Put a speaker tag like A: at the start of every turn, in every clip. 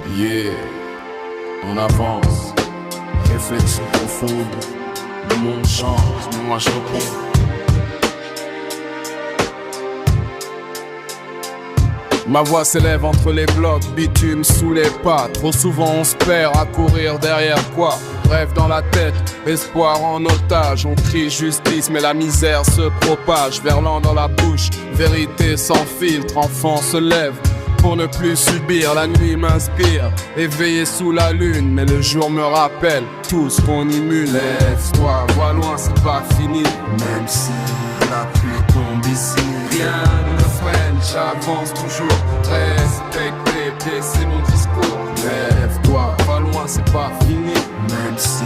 A: Yeah, on avance. Réflexion profonde. Le monde change, mais moi je réponds. Ma voix s'élève entre les blocs, bitume sous les pas. Trop souvent on se perd à courir derrière quoi? Rêve dans la tête, espoir en otage. On crie justice mais la misère se propage. Verlan dans la bouche, vérité sans filtre. Enfant se lève pour ne plus subir. La nuit m'inspire, éveillé sous la lune. Mais le jour me rappelle tout ce qu'on immune. Lève-toi, vois loin, c'est pas fini. Même si la pluie tombe ici, rien ne me freine, j'avance toujours. Respecte, c'est mon discours. Lève-toi, vois loin, c'est pas fini. Même si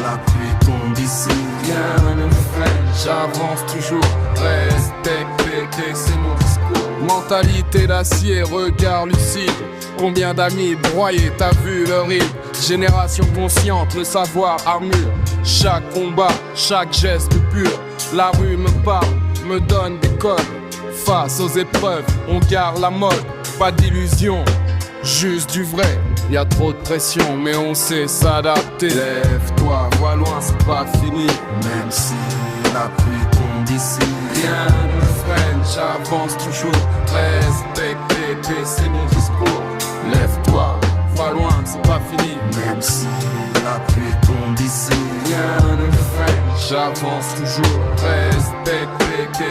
A: la pluie tombe ici, rien ne me freine, j'avance toujours. Respecte, c'est mon discours. Mentalité d'acier, regard lucide. Combien d'amis broyés, t'as vu leur rire. Génération consciente, le savoir armure. Chaque combat, chaque geste pur. La rue me parle, me donne des codes. Face aux épreuves, on garde la mode. Pas d'illusion, juste du vrai. Y'a trop de pression, mais on sait s'adapter. Lève-toi, vois loin, c'est pas fini. Même si la pluie tombe ici, rien ne me freine, j'avance toujours. Respecte, c'est mon discours. Lève-toi, vois loin, c'est pas fini. Même si la pluie tombe ici, rien ne me freine, j'avance toujours. Respecte,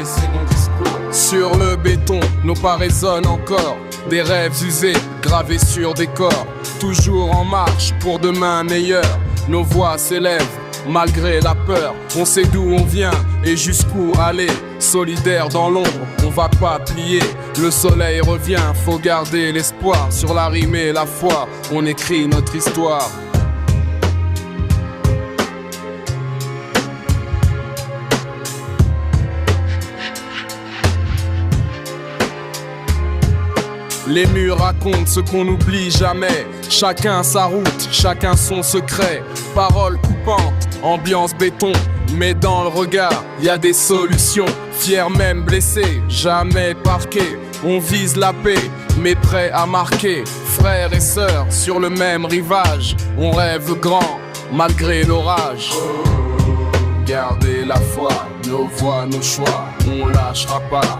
A: c'est mon discours. Sur le béton, nos pas résonnent encore. Des rêves usés, gravés sur des corps. Toujours en marche pour demain meilleur. Nos voix s'élèvent malgré la peur. On sait d'où on vient et jusqu'où aller. Solidaire dans l'ombre, on va pas plier. Le soleil revient, faut garder l'espoir. Sur la rime et la foi, on écrit notre histoire. Les murs racontent ce qu'on n'oublie jamais. Chacun sa route, chacun son secret. Paroles coupantes, ambiance béton. Mais dans le regard, y a des solutions. Fiers même blessés, jamais parqués. On vise la paix, mais prêt à marquer. Frères et sœurs sur le même rivage. On rêve grand, malgré l'orage. Gardez la foi, nos voix, nos choix. On lâchera pas.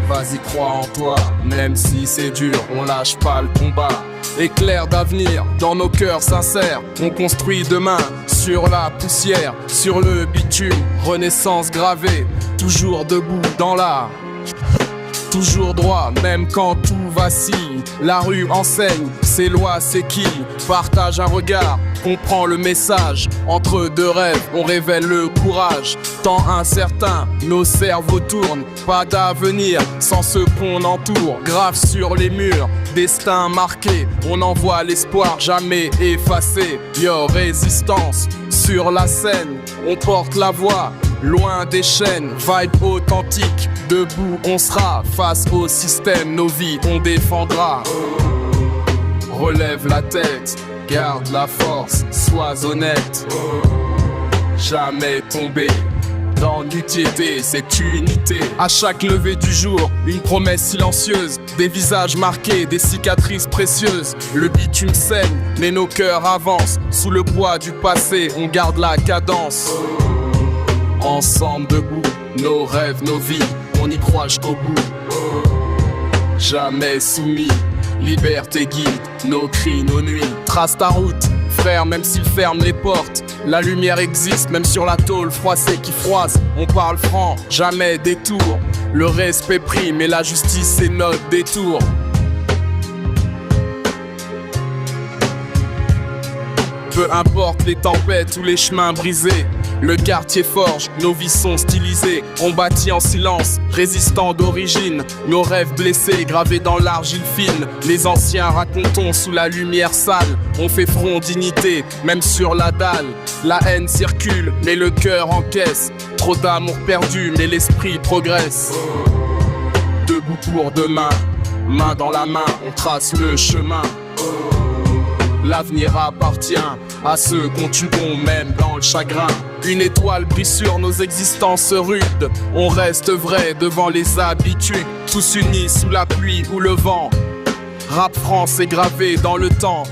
A: Vas-y, crois en toi, même si c'est dur, on lâche pas le combat. Éclair d'avenir dans nos cœurs sincères, on construit demain sur la poussière, sur le bitume, renaissance gravée, toujours debout dans l'art. Toujours droit, même quand tout vacille. La rue enseigne, ses lois, c'est qui partage un regard, comprend le message. Entre deux rêves, on révèle le courage. Temps incertain, nos cerveaux tournent. Pas d'avenir sans ce qu'on entoure. Grave sur les murs, destin marqué. On envoie l'espoir jamais effacé. Yo, résistance sur la scène, on porte la voix. Loin des chaînes, vibe authentique. Debout on sera, face au système, nos vies on défendra. Relève la tête, garde la force, sois honnête. Jamais tomber dans l'utilité, cette unité. À chaque lever du jour, une promesse silencieuse. Des visages marqués, des cicatrices précieuses. Le bitume saigne, mais nos cœurs avancent. Sous le poids du passé, on garde la cadence. Ensemble debout, nos rêves, nos vies, on y croit jusqu'au bout. Jamais soumis, liberté guide, nos cris, nos nuits. Trace ta route, frère, même s'ils ferment les portes. La lumière existe, même sur la tôle froissée qui froisse. On parle franc, jamais détour. Le respect prime et la justice c'est notre détour. Peu importe les tempêtes ou les chemins brisés. Le quartier forge, nos vies sont stylisées. On bâtit en silence, résistants d'origine. Nos rêves blessés, gravés dans l'argile fine. Les anciens racontons sous la lumière sale. On fait front dignité, même sur la dalle. La haine circule, mais le cœur encaisse. Trop d'amour perdu, mais l'esprit progresse. Debout pour demain, main dans la main, on trace le chemin. L'avenir appartient à ceux qu'on tue même dans le chagrin. Une étoile brille sur nos existences rudes. On reste vrai devant les habitudes. Tous unis sous la pluie ou le vent. Rap français gravé dans le temps.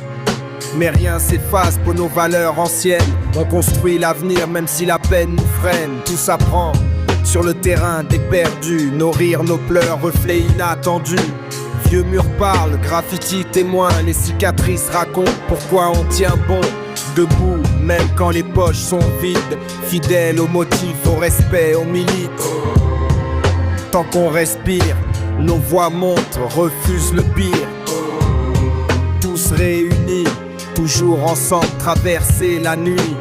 B: Mais rien s'efface pour nos valeurs anciennes. On construit l'avenir même si la peine nous freine. Tout s'apprend sur le terrain des perdus. Nos rires, nos pleurs, reflets inattendus. Vieux murs parlent, graffiti témoin. Les cicatrices racontent pourquoi on tient bon. Debout, même quand les poches sont vides. Fidèles aux motifs, au respect, aux milites. Tant qu'on respire, nos voix montent, refusent le pire. Tous réunis, toujours ensemble, traverser la nuit.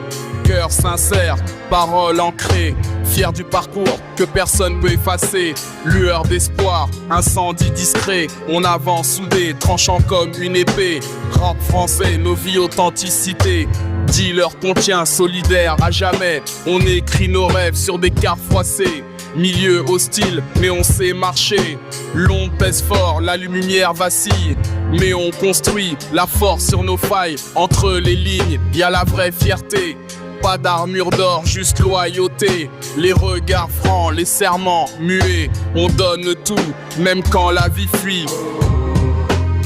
A: Cœur sincère, paroles ancrées, fier du parcours que personne peut effacer. Lueur d'espoir, incendie discret, on avance soudé, tranchant comme une épée. Rap français, nos vies, authenticité. Dealer qu'on tient solidaire à jamais. On écrit nos rêves sur des cartes froissées. Milieu hostile, mais on sait marcher. L'ombre pèse fort, la lumière vacille. Mais on construit la force sur nos failles. Entre les lignes, y a la vraie fierté. Pas d'armure d'or, juste loyauté. Les regards francs, les serments muets. On donne tout, même quand la vie fuit.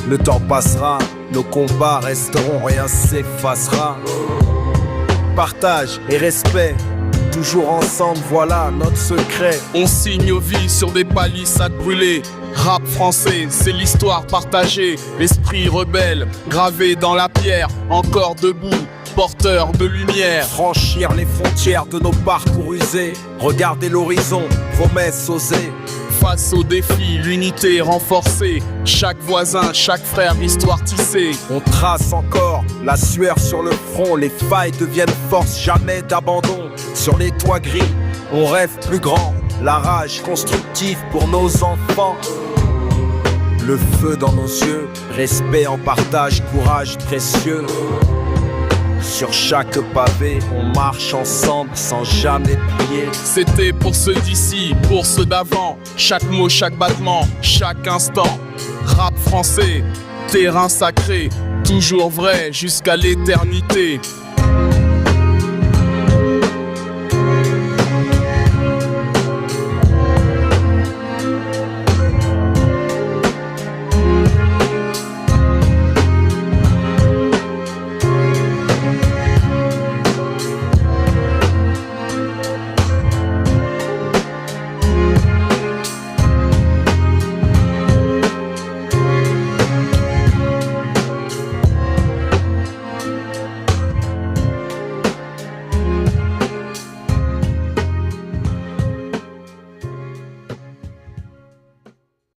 B: Le temps passera, nos combats resteront, rien s'effacera. Partage et respect, toujours ensemble, voilà notre secret.
A: On signe nos vies sur des palissades brûlées. Rap français, c'est l'histoire partagée. L'esprit rebelle, gravé dans la pierre, encore debout, porteur de lumière.
B: Franchir les frontières de nos parcours usés. Regarder l'horizon, promesses osées.
A: Face aux défis, l'unité renforcée. Chaque voisin, chaque frère, histoire tissée.
B: On trace encore la sueur sur le front. Les failles deviennent force, jamais d'abandon. Sur les toits gris, on rêve plus grand. La rage constructive pour nos enfants. Le feu dans nos yeux, respect en partage, courage précieux. Sur chaque pavé, on marche ensemble sans jamais plier.
A: C'était pour ceux d'ici, pour ceux d'avant. Chaque mot, chaque battement, chaque instant. Rap français, terrain sacré, toujours vrai jusqu'à l'éternité.